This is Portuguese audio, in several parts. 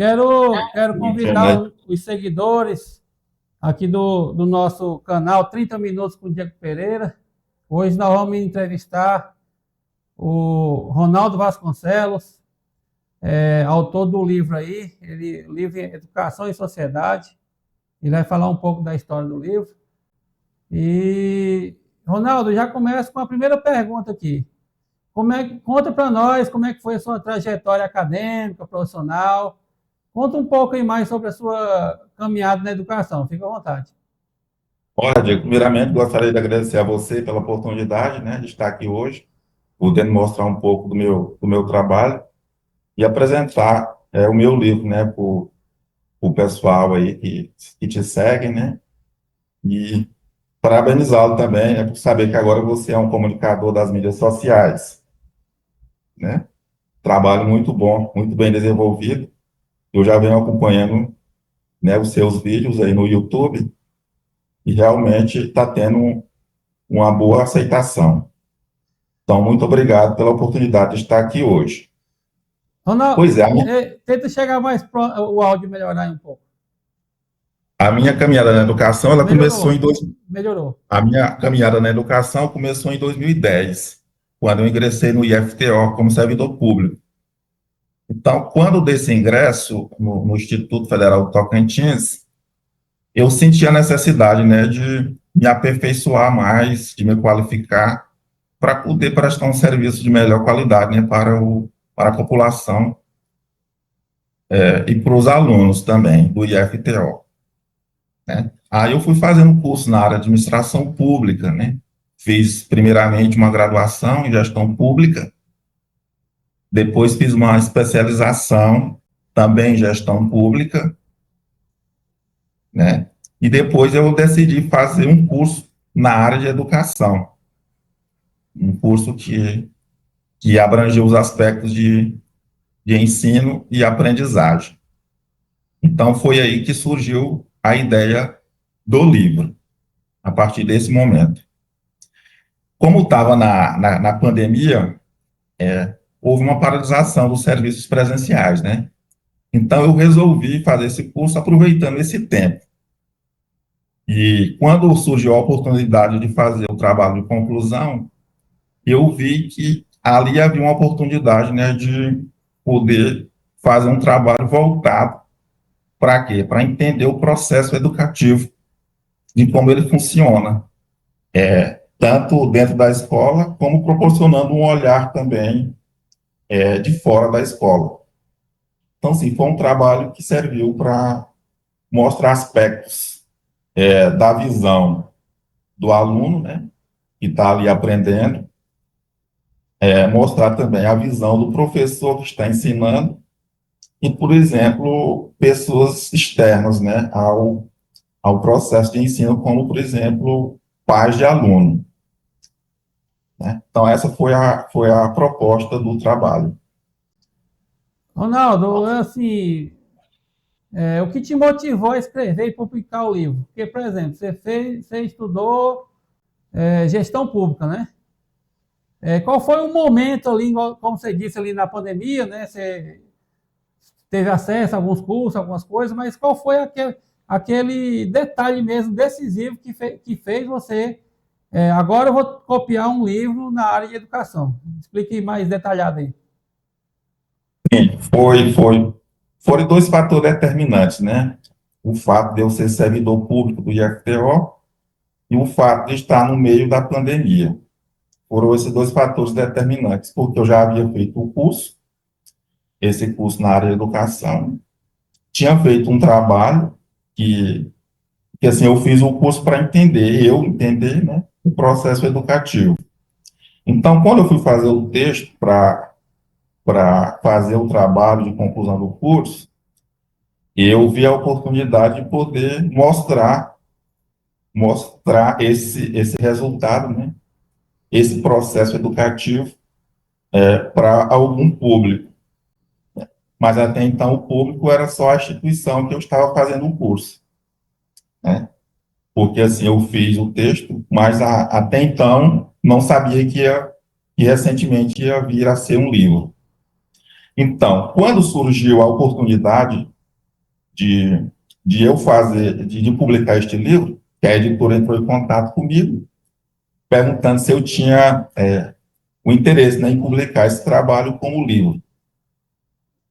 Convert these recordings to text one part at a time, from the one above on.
Quero convidar os seguidores aqui do nosso canal 30 Minutos com o Diego Pereira. Hoje nós vamos entrevistar o Ronaldo Vasconcelos, autor do livro aí, livro Educação e Sociedade. Ele vai falar um pouco da história do livro. E, Ronaldo, já começa com a primeira pergunta aqui. Conta para nós como é que foi a sua trajetória acadêmica, profissional. Conta um pouco aí mais sobre a sua caminhada na educação. Fica à vontade. Olha, Diego, primeiramente gostaria de agradecer a você pela oportunidade, né, de estar aqui hoje, podendo mostrar um pouco do meu trabalho e apresentar o meu livro, né, para o pessoal aí que te segue, né, e parabenizá-lo também, por saber que agora você é um comunicador das mídias sociais, né, trabalho muito bom, muito bem desenvolvido. Eu já venho acompanhando, né, os seus vídeos aí no YouTube e realmente está tendo uma boa aceitação. Então, muito obrigado pela oportunidade de estar aqui hoje. Ronaldo, Pois é, tenta chegar mais o áudio melhorar um pouco. a minha caminhada na educação, ela começou Melhorou. A minha caminhada na educação começou em 2010, quando eu ingressei no IFTO como servidor público. Então, quando desse ingresso no Instituto Federal do Tocantins, eu senti a necessidade, né, de me aperfeiçoar mais, de me qualificar, para poder prestar um serviço de melhor qualidade, né, para a população e para os alunos também do IFTO, né. Aí eu fui fazendo um curso na área de administração pública, né, fiz primeiramente uma graduação em gestão pública, depois fiz uma especialização também em gestão pública, né, e depois eu decidi fazer um curso na área de educação, um curso que abrangeu os aspectos de ensino e aprendizagem. Então, foi aí que surgiu a ideia do livro, a partir desse momento. Como estava na pandemia, houve uma paralisação dos serviços presenciais, né? Então, eu resolvi fazer esse curso aproveitando esse tempo. E quando surgiu a oportunidade de fazer o trabalho de conclusão, eu vi que ali havia uma oportunidade, né, de poder fazer um trabalho voltado para quê? Para entender o processo educativo, de como ele funciona, tanto dentro da escola, como proporcionando um olhar também de fora da escola. Então, sim, foi um trabalho que serviu para mostrar aspectos da visão do aluno, né, que está ali aprendendo, mostrar também a visão do professor que está ensinando e, por exemplo, pessoas externas, né, ao processo de ensino, como, por exemplo, pais de aluno, né? Então, essa foi a proposta do trabalho. Ronaldo, assim, o que te motivou a escrever e publicar o livro? Porque, por exemplo, você estudou gestão pública, né? Qual foi o momento ali, como você disse ali na pandemia, né? Você teve acesso a alguns cursos, algumas coisas, mas qual foi aquele detalhe mesmo decisivo que fez você? Agora eu vou copiar um livro na área de educação. Explique mais detalhado aí. Sim, foram dois fatores determinantes, né? O fato de eu ser servidor público do IFTO e o fato de estar no meio da pandemia. Foram esses dois fatores determinantes, porque eu já havia feito o curso, esse curso na área de educação, tinha feito um trabalho que assim, eu fiz o curso para entender, né, o processo educativo. Então, quando eu fui fazer o texto para fazer o trabalho de conclusão do curso, eu vi a oportunidade de poder mostrar esse resultado, né, esse processo educativo para algum público. Mas até então o público era só a instituição que eu estava fazendo o curso, né? Porque assim, eu fiz o texto, mas até então não sabia que recentemente ia vir a ser um livro. Então, quando surgiu a oportunidade de eu fazer, de publicar este livro, que a editora entrou em contato comigo, perguntando se eu tinha o interesse, né, em publicar esse trabalho como livro.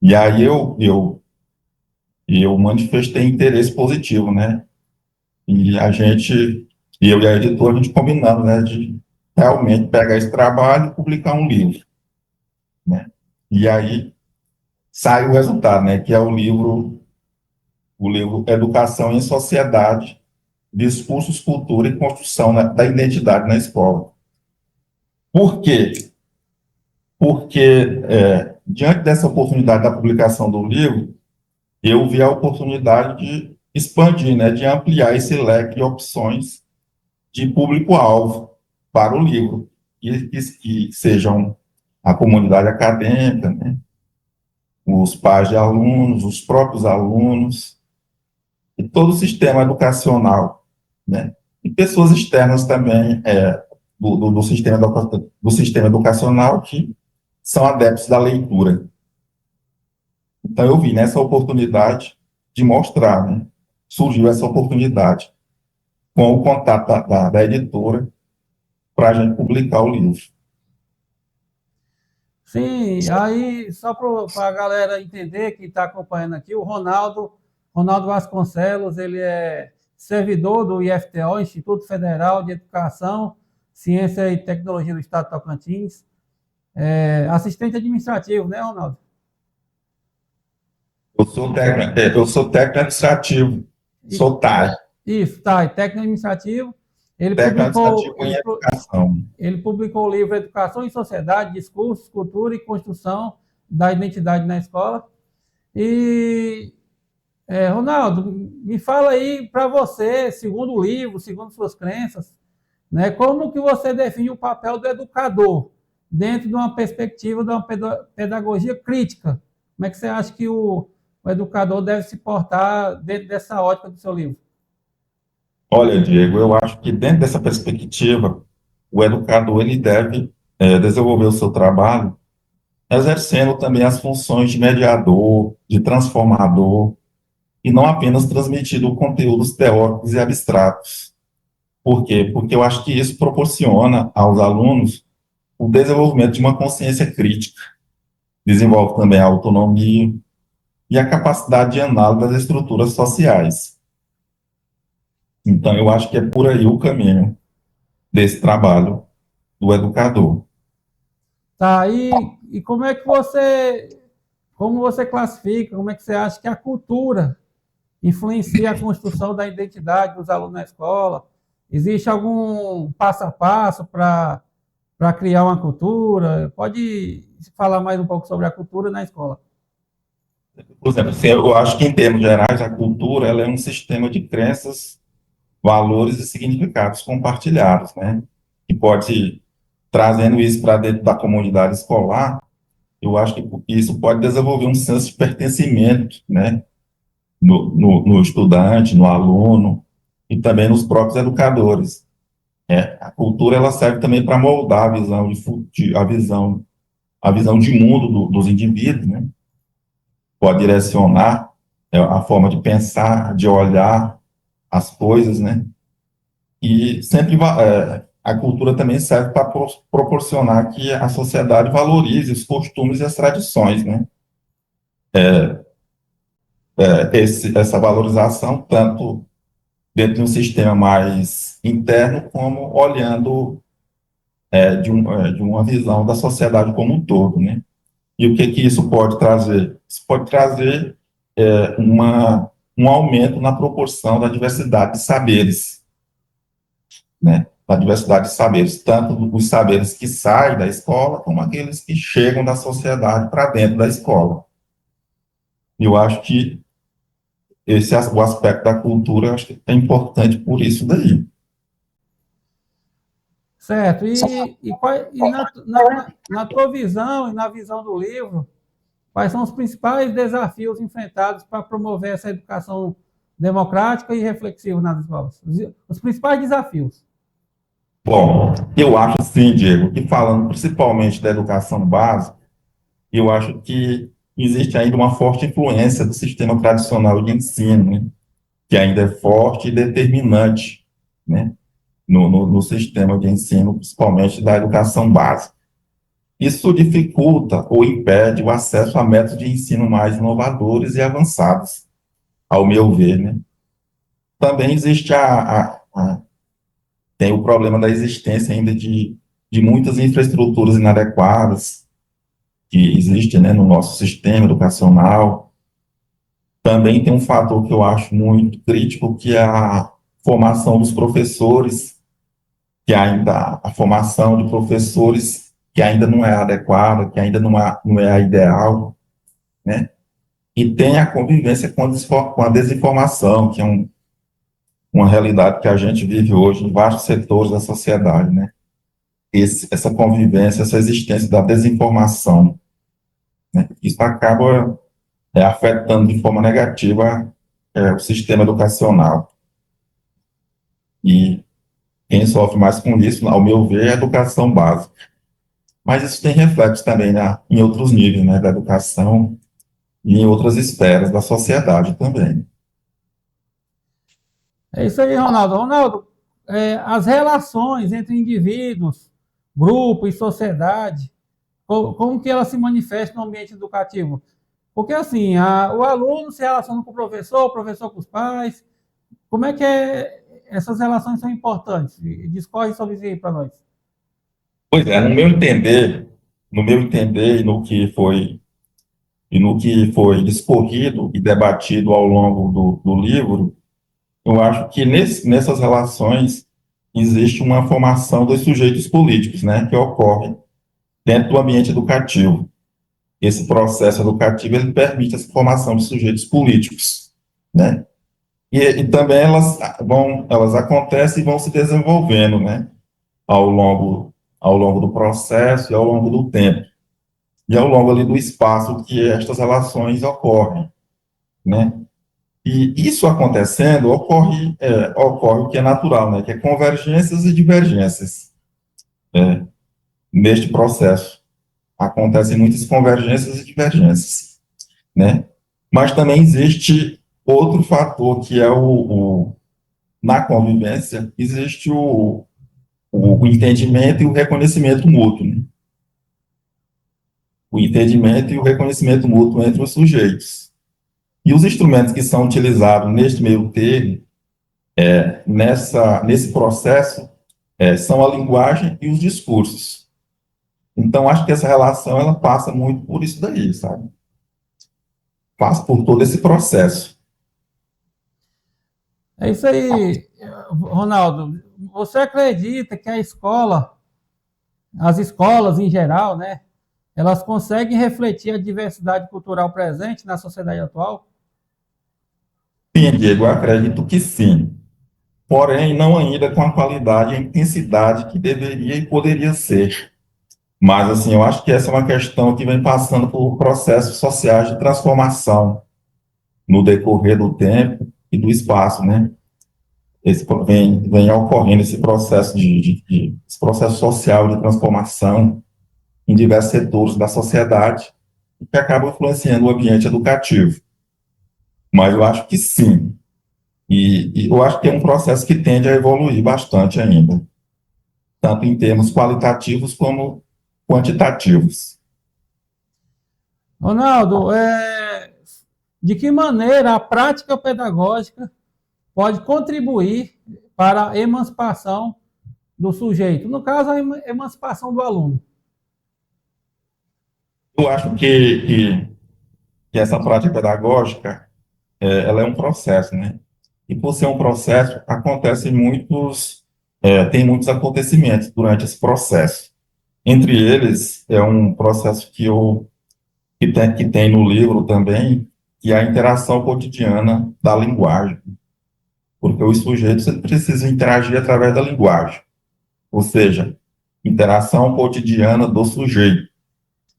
E aí eu manifestei interesse positivo, né? E eu e a editora, a gente combinando, né, de realmente pegar esse trabalho e publicar um livro, né? E aí sai o resultado, né, que é o livro Educação em Sociedade, Discursos, Cultura e Construção, né, da Identidade na Escola. Por quê? Porque, diante dessa oportunidade da publicação do livro, eu vi a oportunidade de expandir, né, de ampliar esse leque de opções de público-alvo para o livro, que sejam a comunidade acadêmica, né, os pais de alunos, os próprios alunos, e todo o sistema educacional, né, e pessoas externas também do sistema educacional que são adeptos da leitura. Então, eu vi nessa oportunidade de mostrar, né, surgiu essa oportunidade com o contato da editora para a gente publicar o livro. Sim, aí só para a galera entender que está acompanhando aqui, o Ronaldo Vasconcelos, ele é servidor do IFTO, Instituto Federal de Educação, Ciência e Tecnologia do Estado de Tocantins, assistente administrativo, né, Ronaldo? Eu sou técnico administrativo, sou TAI. Isso, tá, técnico administrativo. Ele técnico publicou, administrativo em educação. Ele publicou o livro Educação em Sociedade, Discursos, Cultura e Construção da Identidade na Escola. E, Ronaldo, me fala aí para você, segundo o livro, segundo suas crenças, né, como que você define o papel do educador dentro de uma perspectiva de uma pedagogia crítica? Como é que você acha que o educador deve se portar dentro dessa ótica do seu livro? Olha, Diego, eu acho que dentro dessa perspectiva, o educador ele deve desenvolver o seu trabalho exercendo também as funções de mediador, de transformador, e não apenas transmitindo conteúdos teóricos e abstratos. Por quê? Porque eu acho que isso proporciona aos alunos o desenvolvimento de uma consciência crítica, desenvolve também a autonomia e a capacidade de análise das estruturas sociais. Então, eu acho que é por aí o caminho desse trabalho do educador. Tá, e como você classifica, como é que você acha que a cultura influencia a construção da identidade dos alunos na escola? Existe algum passo a passo para criar uma cultura? Pode falar mais um pouco sobre a cultura na escola? Por exemplo, assim, eu acho que, em termos gerais, a cultura ela é um sistema de crenças, valores e significados compartilhados, né? Que pode, trazendo isso para dentro da comunidade escolar, eu acho que isso pode desenvolver um senso de pertencimento, né? No estudante, no aluno e também nos próprios educadores. A cultura ela serve também para moldar a visão de mundo dos indivíduos, né? Pode direcionar a forma de pensar, de olhar as coisas, né? E sempre a cultura também serve para proporcionar que a sociedade valorize os costumes e as tradições, né? Essa valorização, tanto dentro de um sistema mais interno, como olhando de uma visão da sociedade como um todo, né? E o que isso pode trazer? Isso pode trazer um aumento na proporção da diversidade de saberes, né? Da diversidade de saberes, tanto os saberes que saem da escola, como aqueles que chegam da sociedade para dentro da escola. Eu acho que o aspecto da cultura, eu acho que é importante por isso daí. Certo. Na tua visão e na visão do livro, quais são os principais desafios enfrentados para promover essa educação democrática e reflexiva nas escolas? Os principais desafios. Bom, eu acho assim, Diego, que falando principalmente da educação básica, eu acho que existe ainda uma forte influência do sistema tradicional de ensino, né, que ainda é forte e determinante, né, no sistema de ensino, principalmente da educação básica. Isso dificulta ou impede o acesso a métodos de ensino mais inovadores e avançados, ao meu ver, né. Também existe tem o problema da existência ainda de muitas infraestruturas inadequadas que existem, né, no nosso sistema educacional. Também tem um fator que eu acho muito crítico, que é a formação dos professores, que ainda a formação de professores que ainda não é adequada, que ainda não é a ideal, né? E tem a convivência com a desinformação, que é uma realidade que a gente vive hoje em vários setores da sociedade, né? Essa convivência, essa existência da desinformação, né? Isso acaba afetando de forma negativa o sistema educacional. E quem sofre mais com isso, ao meu ver, é a educação básica. Mas isso tem reflexo também, né, em outros níveis, né, da educação e em outras esferas da sociedade também. É isso aí, Ronaldo. Ronaldo, as relações entre indivíduos, grupo e sociedade, como que elas se manifestam no ambiente educativo? Porque assim, o aluno se relaciona com o professor com os pais. Como é que essas relações são importantes? Discorre sobre isso aí para nós. Pois é, no meu entender e no que foi discorrido e debatido ao longo do livro, eu acho que nessas relações existe uma formação dos sujeitos políticos, né, que ocorre dentro do ambiente educativo. Esse processo educativo ele permite essa formação de sujeitos políticos, né? E também elas acontecem e vão se desenvolvendo, né, ao longo, ao longo do processo e ao longo do tempo e ao longo ali do espaço que estas relações ocorrem, né? E isso acontecendo ocorre o que é natural, né? Que é convergências e divergências, né? Neste processo acontecem muitas convergências e divergências, né? Mas também existe outro fator que é na convivência existe o entendimento e o reconhecimento mútuo, né? O entendimento e o reconhecimento mútuo entre os sujeitos. E os instrumentos que são utilizados neste meio termo, nesse processo, são a linguagem e os discursos. Então, acho que essa relação ela passa muito por isso daí, sabe? Passa por todo esse processo. É isso aí, Ronaldo. Você acredita que as escolas em geral, né, elas conseguem refletir a diversidade cultural presente na sociedade atual? Sim, Diego, eu acredito que sim. Porém, não ainda com a qualidade e a intensidade que deveria e poderia ser. Mas, assim, eu acho que essa é uma questão que vem passando por processos sociais de transformação no decorrer do tempo e do espaço, né? Vem ocorrendo esse processo esse processo social de transformação em diversos setores da sociedade, que acaba influenciando o ambiente educativo. Mas eu acho que sim. E eu acho que é um processo que tende a evoluir bastante ainda, tanto em termos qualitativos como quantitativos. Ronaldo, de que maneira a prática pedagógica pode contribuir para a emancipação do sujeito? No caso, a emancipação do aluno. Eu acho que essa prática pedagógica, ela é um processo, né? E por ser um processo, tem muitos acontecimentos durante esse processo. Entre eles, é um processo que tem no livro também, que é a interação cotidiana da linguagem, porque os sujeitos precisam interagir através da linguagem, ou seja, interação cotidiana do sujeito.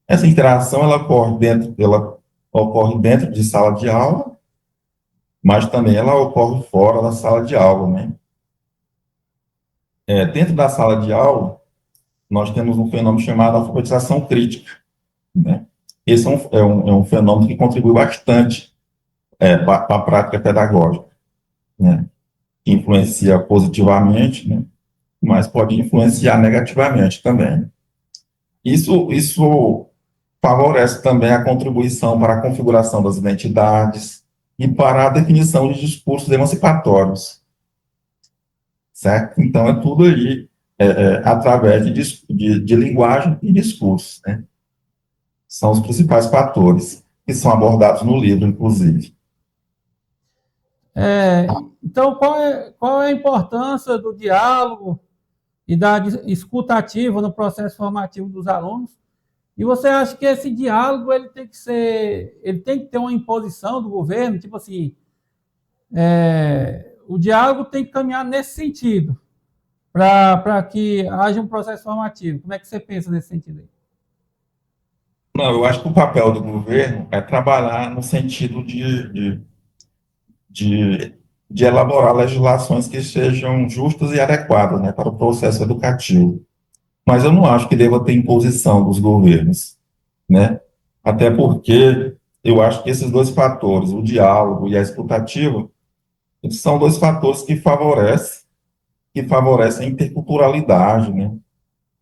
Essa interação ela ocorre dentro de sala de aula, mas também ela ocorre fora da sala de aula, né? Dentro da sala de aula, nós temos um fenômeno chamado alfabetização crítica, né? esse é um fenômeno que contribui bastante para a prática pedagógica, né? Que influencia positivamente, né? Mas pode influenciar negativamente também. Isso favorece também a contribuição para a configuração das identidades e para a definição de discursos emancipatórios, certo? Então, é tudo aí através de linguagem e discurso, né? São os principais fatores que são abordados no livro, inclusive. Então, qual é a importância do diálogo e da escuta ativa no processo formativo dos alunos? E você acha que esse diálogo ele tem que ter uma imposição do governo, tipo assim, o diálogo tem que caminhar nesse sentido, para que haja um processo formativo. Como é que você pensa nesse sentido aí? Não, eu acho que o papel do governo é trabalhar no sentido de, de elaborar legislações que sejam justas e adequadas, né, para o processo educativo. Mas eu não acho que deva ter imposição dos governos, né? Até porque eu acho que esses dois fatores, o diálogo e a escutativa, eles são dois fatores que favorecem a interculturalidade, né?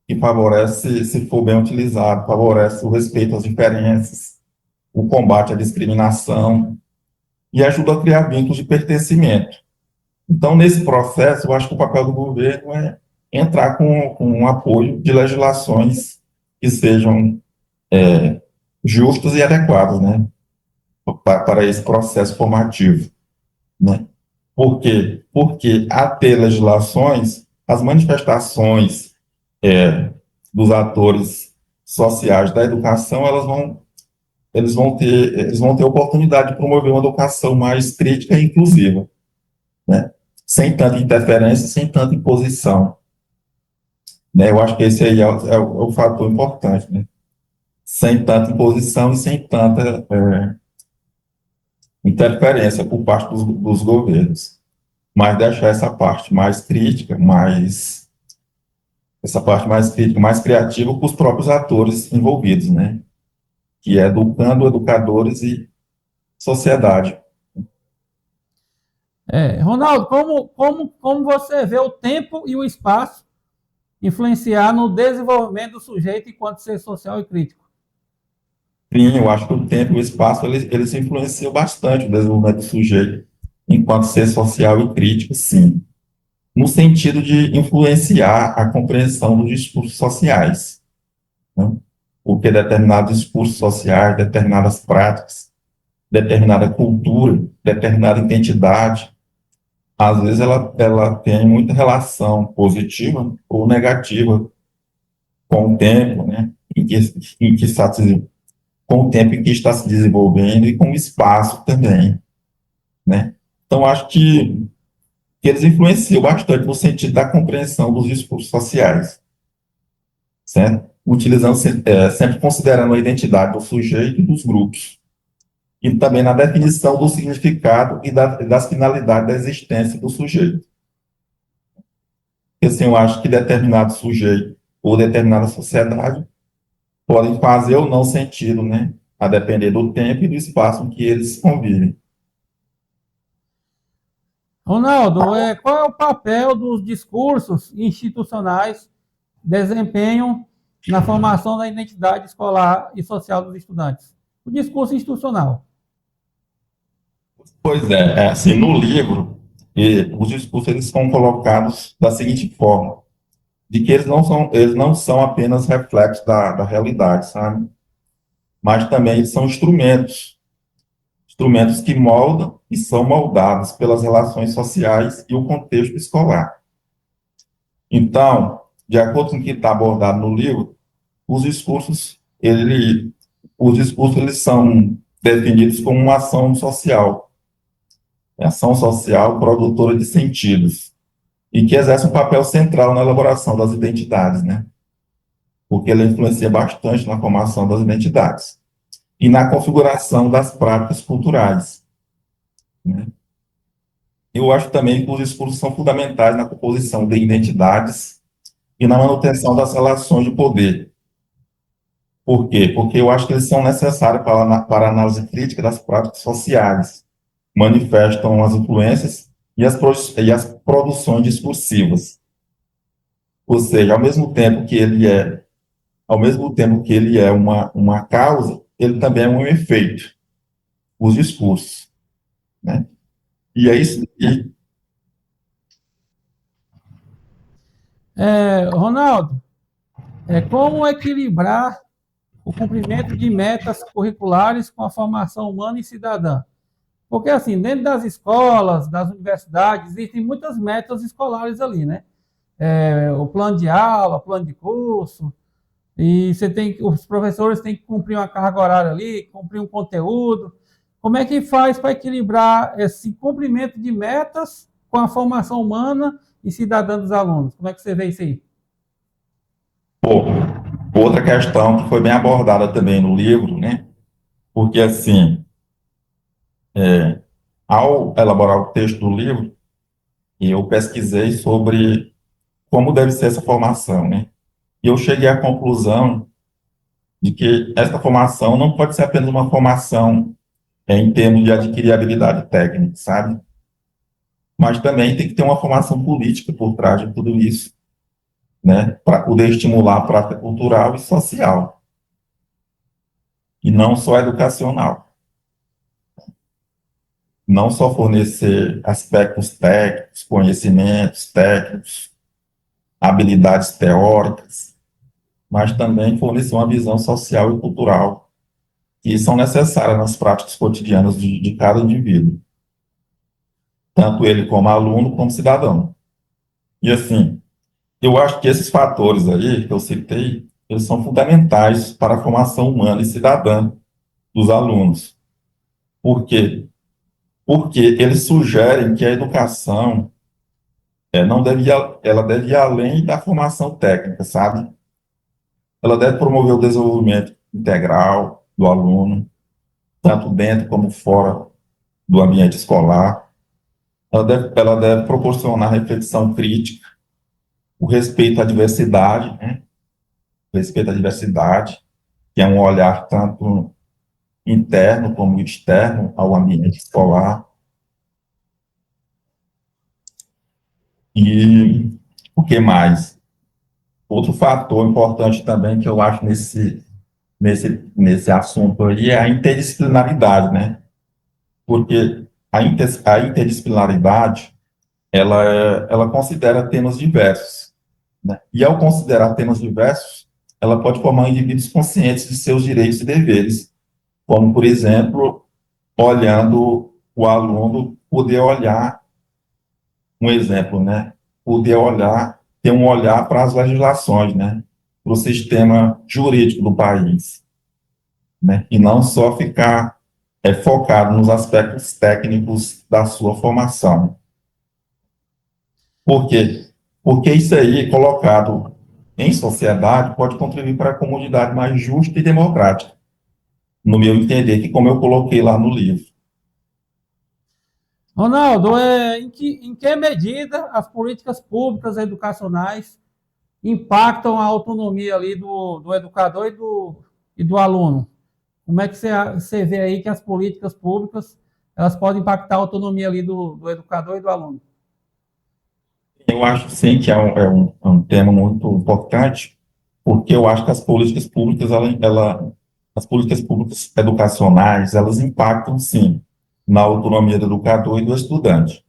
Que favorece, se for bem utilizado, favorece o respeito às diferenças, o combate à discriminação e ajuda a criar vínculos de pertencimento. Então, nesse processo, eu acho que o papel do governo é entrar com um apoio de legislações que sejam justas e adequadas, né, para esse processo formativo, né? Por quê? Porque, a ter legislações, as manifestações dos atores sociais da educação, eles vão ter oportunidade de promover uma educação mais crítica e inclusiva, né? Sem tanta interferência, sem tanta imposição, né? Eu acho que esse aí é o fator importante, né? Sem tanta imposição e sem tanta interferência por parte dos governos, mas deixar essa parte mais crítica, mais criativa para os próprios atores envolvidos, né? Que é educando, educadores e sociedade. Ronaldo, como você vê o tempo e o espaço influenciar no desenvolvimento do sujeito enquanto ser social e crítico? Sim, eu acho que o tempo e o espaço, eles influenciam bastante o desenvolvimento do sujeito enquanto ser social e crítico, sim. No sentido de influenciar a compreensão dos discursos sociais, né? Porque determinados discursos sociais, determinadas práticas, determinada cultura, determinada identidade, às vezes ela tem muita relação positiva ou negativa com o tempo, né? Em que está se, com o tempo em que está se desenvolvendo e com o espaço também, né? Então, acho que eles influenciam bastante no sentido da compreensão dos discursos sociais, certo? Utilizando, sempre considerando a identidade do sujeito e dos grupos, e também na definição do significado e das finalidades da existência do sujeito. Porque, assim, eu acho que determinado sujeito ou determinada sociedade podem fazer ou não sentido, né? A depender do tempo e do espaço em que eles convivem. Ronaldo, qual é o papel dos discursos institucionais desempenham na formação da identidade escolar e social dos estudantes? O discurso institucional. Pois assim, no livro, os discursos eles são colocados da seguinte forma, de que eles não são apenas reflexos da realidade, sabe? Mas também eles são instrumentos que moldam e são moldados pelas relações sociais e o contexto escolar. Então, de acordo com o que está abordado no livro, os discursos, eles são definidos como uma ação social produtora de sentidos, e que exerce um papel central na elaboração das identidades, né? Porque ele influencia bastante na formação das identidades e na configuração das práticas culturais, né? Eu acho também que os discursos são fundamentais na composição de identidades e na manutenção das relações de poder, Por quê? Porque eu acho que eles são necessários para a análise crítica das práticas sociais, manifestam as influências e as produções discursivas. Ou seja, ao mesmo tempo que ele é uma causa, ele também é um efeito, os discursos, né? E é isso, Ronaldo, como equilibrar o cumprimento de metas curriculares com a formação humana e cidadã? Porque, assim, dentro das escolas, das universidades, existem muitas metas escolares ali, né? O plano de aula, plano de curso, e os professores têm que cumprir uma carga horária ali, cumprir um conteúdo. Como é que faz para equilibrar esse cumprimento de metas com a formação humana e cidadã dos alunos? Como é que você vê isso aí? pô, outra questão que foi bem abordada também no livro, né? Porque, assim, ao elaborar o texto do livro, eu pesquisei sobre como deve ser essa formação, né? E eu cheguei à conclusão de que essa formação não pode ser apenas uma formação em termos de adquirir habilidade técnica, sabe? Mas também tem que ter uma formação política por trás de tudo isso, né? Para poder estimular a prática cultural e social, e não só educacional. Não só fornecer aspectos técnicos, conhecimentos técnicos, habilidades teóricas, mas também fornecer uma visão social e cultural que são necessárias nas práticas cotidianas de cada indivíduo, tanto ele como aluno, como cidadão. E assim, eu acho que esses fatores aí que eu citei, eles são fundamentais para a formação humana e cidadã dos alunos. Por quê? Porque eles sugerem que a educação não deve ela deve ir além da formação técnica, sabe? Ela deve promover o desenvolvimento integral do aluno, tanto dentro como fora do ambiente escolar. Ela deve proporcionar reflexão crítica, o respeito à diversidade, né? O respeito à diversidade, que é um olhar tanto interno como externo ao ambiente escolar. E o que mais? Outro fator importante também que eu acho nesse assunto aí é a interdisciplinaridade, né? Porque a interdisciplinaridade, ela considera temas diversos, né? E ao considerar temas diversos, ela pode formar indivíduos conscientes de seus direitos e deveres, como, por exemplo, olhando o aluno, poder olhar, um exemplo, né? Poder olhar, ter um olhar para as legislações, né? Para o sistema jurídico do país, né? E não só ficar focado nos aspectos técnicos da sua formação. Por quê? Porque isso aí, colocado em sociedade, pode contribuir para a comunidade mais justa e democrática, no meu entender, que como eu coloquei lá no livro. Ronaldo, em que medida as políticas públicas educacionais impactam a autonomia ali do educador e do aluno? Como é que você vê aí que as políticas públicas elas podem impactar a autonomia ali do educador e do aluno? Eu acho, sim, que é um tema muito importante, porque eu acho que as políticas públicas educacionais, elas impactam, sim, na autonomia do educador e do estudante.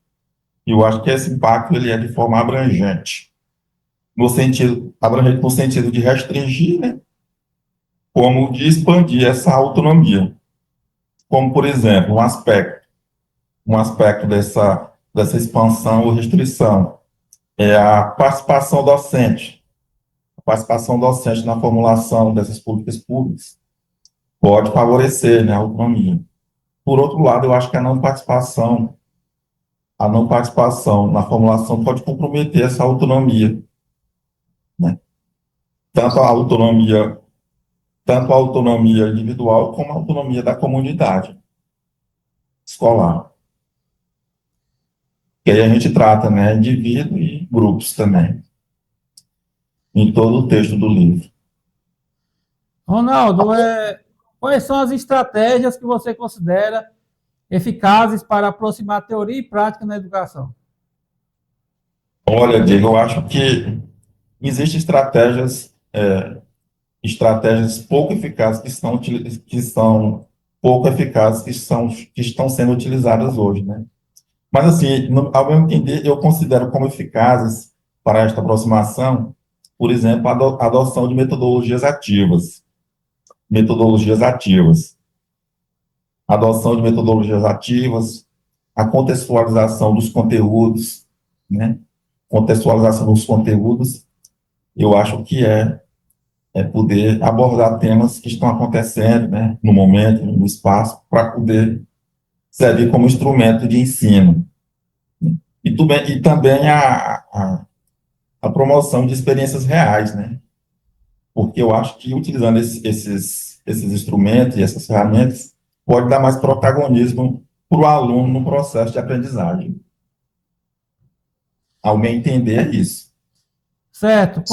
E eu acho que esse impacto ele é de forma abrangente, abrangente no sentido de restringir, né, como de expandir essa autonomia. Como, por exemplo, um aspecto dessa expansão ou restrição é a participação docente. A participação docente na formulação dessas políticas públicas pode favorecer, né, a autonomia. Por outro lado, eu acho que a não participação na formulação pode comprometer essa autonomia, né? Tanto a autonomia, tanto a autonomia individual como a autonomia da comunidade escolar. Que aí a gente trata, né, indivíduo e grupos também, em todo o texto do livro. Ronaldo, quais são as estratégias que você considera eficazes para aproximar teoria e prática na educação? Olha, Diego, eu acho que existem estratégias pouco eficazes que são pouco eficazes que estão sendo utilizadas hoje, né? Mas, assim, ao meu entender, eu considero como eficazes para esta aproximação, por exemplo, a adoção de metodologias ativas, adoção de metodologias ativas, a contextualização dos conteúdos, né? Contextualização dos conteúdos, eu acho que é poder abordar temas que estão acontecendo, né, no momento, no espaço, para poder servir como instrumento de ensino. E também a promoção de experiências reais, né? Porque eu acho que utilizando esses instrumentos e essas ferramentas pode dar mais protagonismo para o aluno no processo de aprendizagem. Ao meu entender, é isso. Certo.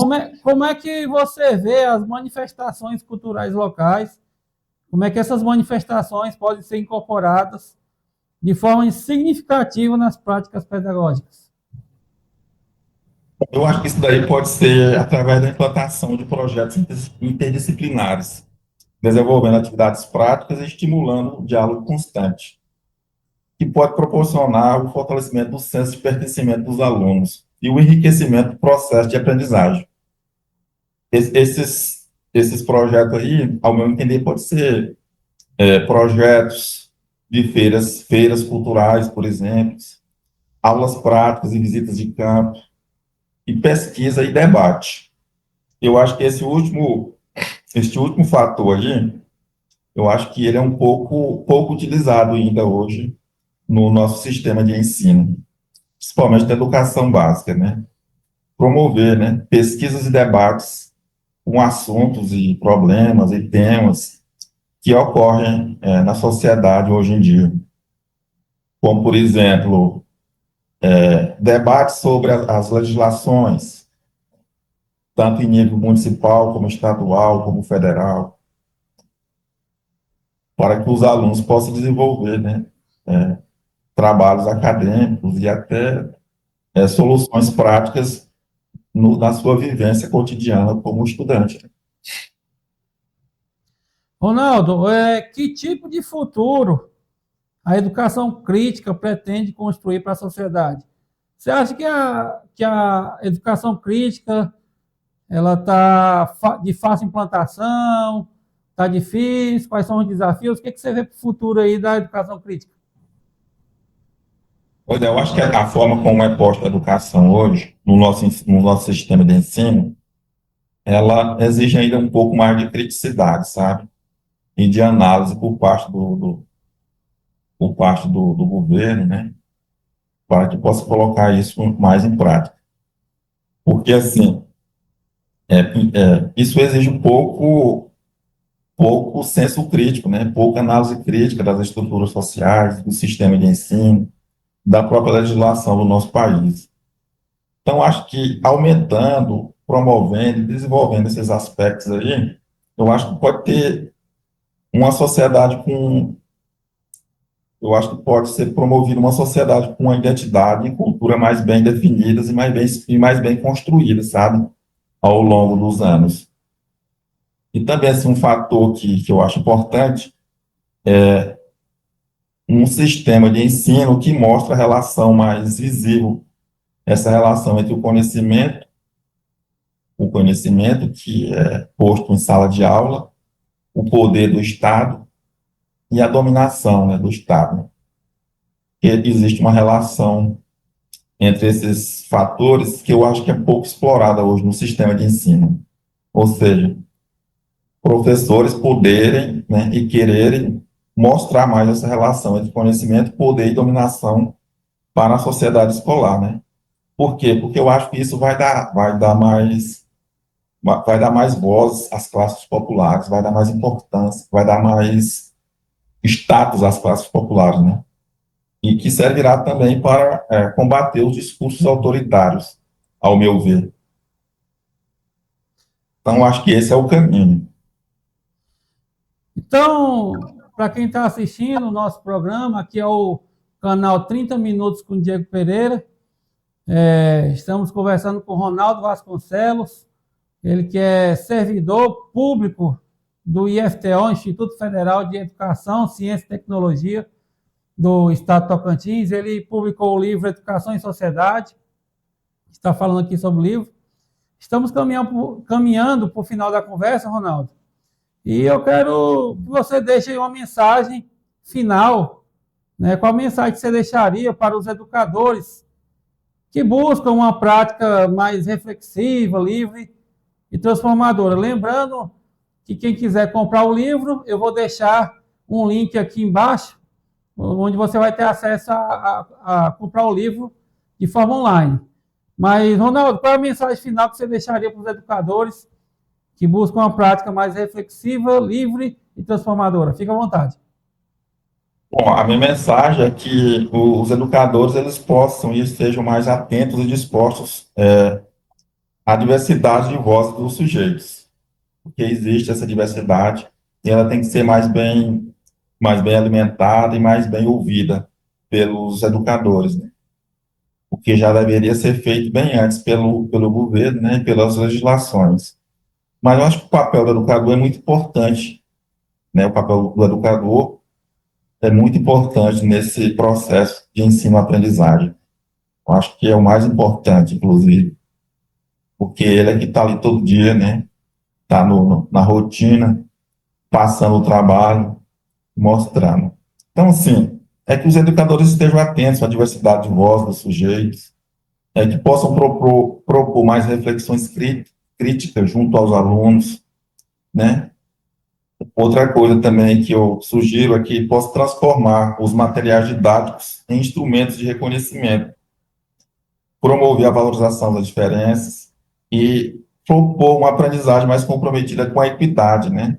Como é que você vê as manifestações culturais locais? Como é que essas manifestações podem ser incorporadas de forma significativa nas práticas pedagógicas? Eu acho que isso daí pode ser através da implantação de projetos interdisciplinares, desenvolvendo atividades práticas e estimulando o diálogo constante, que pode proporcionar o fortalecimento do senso de pertencimento dos alunos e o enriquecimento do processo de aprendizagem. Esses projetos aí, ao meu entender, pode ser projetos de feiras culturais, por exemplo, aulas práticas e visitas de campo, e pesquisa e debate. Eu acho que este último fator aí, eu acho que ele é um pouco utilizado ainda hoje no nosso sistema de ensino, principalmente da educação básica, né? Promover, né, pesquisas e debates com assuntos e problemas e temas que ocorrem na sociedade hoje em dia, como, por exemplo, debates sobre as legislações, tanto em nível municipal, como estadual, como federal, para que os alunos possam desenvolver, né, é, trabalhos acadêmicos e até soluções práticas na sua vivência cotidiana como estudante. Ronaldo, que tipo de futuro a educação crítica pretende construir para a sociedade? Você acha que a educação crítica ela está de fácil implantação? Está difícil? Quais são os desafios? O que você vê para o futuro aí da educação crítica? Olha, eu acho que a forma como é posta a educação hoje, no nosso sistema de ensino, ela exige ainda um pouco mais de criticidade, sabe? E de análise por parte do governo, né? Para que possa colocar isso mais em prática. Porque, assim, isso exige pouco senso crítico, né? Pouca análise crítica das estruturas sociais, do sistema de ensino, da própria legislação do nosso país. Então, acho que aumentando, promovendo e desenvolvendo esses aspectos aí, eu acho que pode ter uma sociedade com. Eu acho que pode ser promovida uma sociedade com uma identidade e cultura mais bem definidas e mais bem construídas, sabe? Ao longo dos anos. E também, assim, um fator que eu acho importante, um sistema de ensino que mostra a relação mais visível, essa relação entre o conhecimento que é posto em sala de aula, o poder do Estado e a dominação, né, do Estado. Que existe uma relação entre esses fatores que eu acho que é pouco explorada hoje no sistema de ensino. Ou seja, professores poderem, né, e quererem mostrar mais essa relação entre conhecimento, poder e dominação para a sociedade escolar, né? Por quê? Porque eu acho que isso vai dar mais voz às classes populares, vai dar mais importância, vai dar mais status às classes populares, né? E que servirá também para combater os discursos autoritários, ao meu ver. Então, acho que esse é o caminho. Então, para quem está assistindo o nosso programa, aqui é o canal 30 Minutos com Diego Pereira. Estamos conversando com Ronaldo Vasconcelos, ele que é servidor público do IFTO, Instituto Federal de Educação, Ciência e Tecnologia do Estado de Tocantins. Ele publicou o livro Educação em Sociedade, está falando aqui sobre o livro. Estamos caminhando para o final da conversa, Ronaldo, e eu quero que você deixe uma mensagem final, né? Qual a mensagem que você deixaria para os educadores que buscam uma prática mais reflexiva, livre e transformadora? Lembrando que quem quiser comprar o livro, eu vou deixar um link aqui embaixo, onde você vai ter acesso a comprar o livro de forma online. Mas, Ronaldo, qual é a mensagem final que você deixaria para os educadores que buscam uma prática mais reflexiva, livre e transformadora? Fica à vontade. Bom, a minha mensagem é que os educadores eles possam e estejam mais atentos e dispostos à diversidade de vozes dos sujeitos, porque existe essa diversidade e ela tem que ser mais bem alimentada e mais bem ouvida pelos educadores, né? O que já deveria ser feito bem antes pelo governo, né, e pelas legislações. Mas eu acho que o papel do educador é muito importante, né? O papel do educador é muito importante nesse processo de ensino-aprendizagem. Eu acho que é o mais importante, inclusive, porque ele é que está ali todo dia, né? Está na rotina, passando o trabalho, mostrando. Então, assim, é que os educadores estejam atentos à diversidade de voz dos sujeitos, que possam propor mais reflexões críticas junto aos alunos, né? Outra coisa também que eu sugiro é que possa transformar os materiais didáticos em instrumentos de reconhecimento, promover a valorização das diferenças e propor uma aprendizagem mais comprometida com a equidade, né?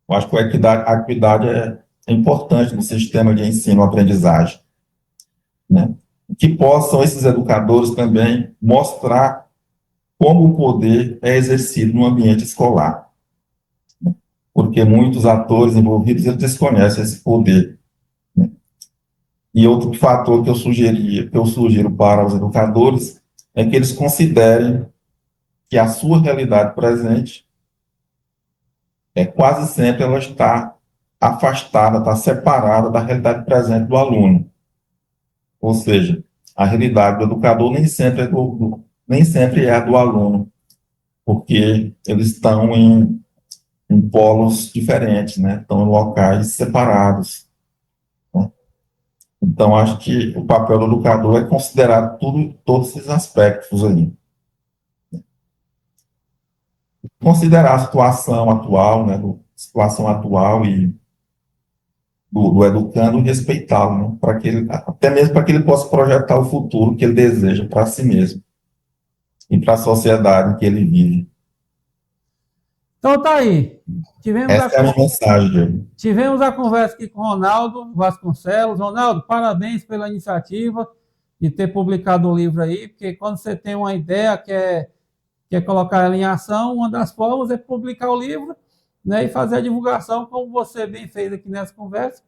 Eu acho que a equidade é importante no sistema de ensino-aprendizagem, né? Que possam esses educadores também mostrar como o poder é exercido no ambiente escolar, né? Porque muitos atores envolvidos eles desconhecem esse poder, né? E outro fator que eu sugiro para os educadores é que eles considerem que a sua realidade presente quase sempre ela está afastada, está separada da realidade presente do aluno. Ou seja, a realidade do educador nem sempre é a do aluno, porque eles estão em polos diferentes, né? Estão em locais separados, né? Então, acho que o papel do educador é considerar todos esses aspectos aí. Considerar a situação atual, né? Situação atual e do educando e respeitá-lo, né? Até mesmo para que ele possa projetar o futuro que ele deseja para si mesmo e para a sociedade em que ele vive. Então tá aí. Essa é a minha mensagem, Diego. Tivemos a conversa aqui com o Ronaldo Vasconcelos. Ronaldo, parabéns pela iniciativa de ter publicado o livro aí, porque quando você tem uma ideia, quer colocar ela em ação, uma das formas é publicar o livro, né, e fazer a divulgação, como você bem fez aqui nessa conversa.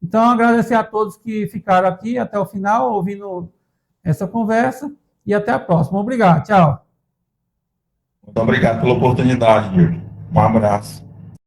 Então, agradecer a todos que ficaram aqui até o final, ouvindo essa conversa, e até a próxima. Obrigado, tchau. Muito obrigado pela oportunidade, Diego. Um abraço.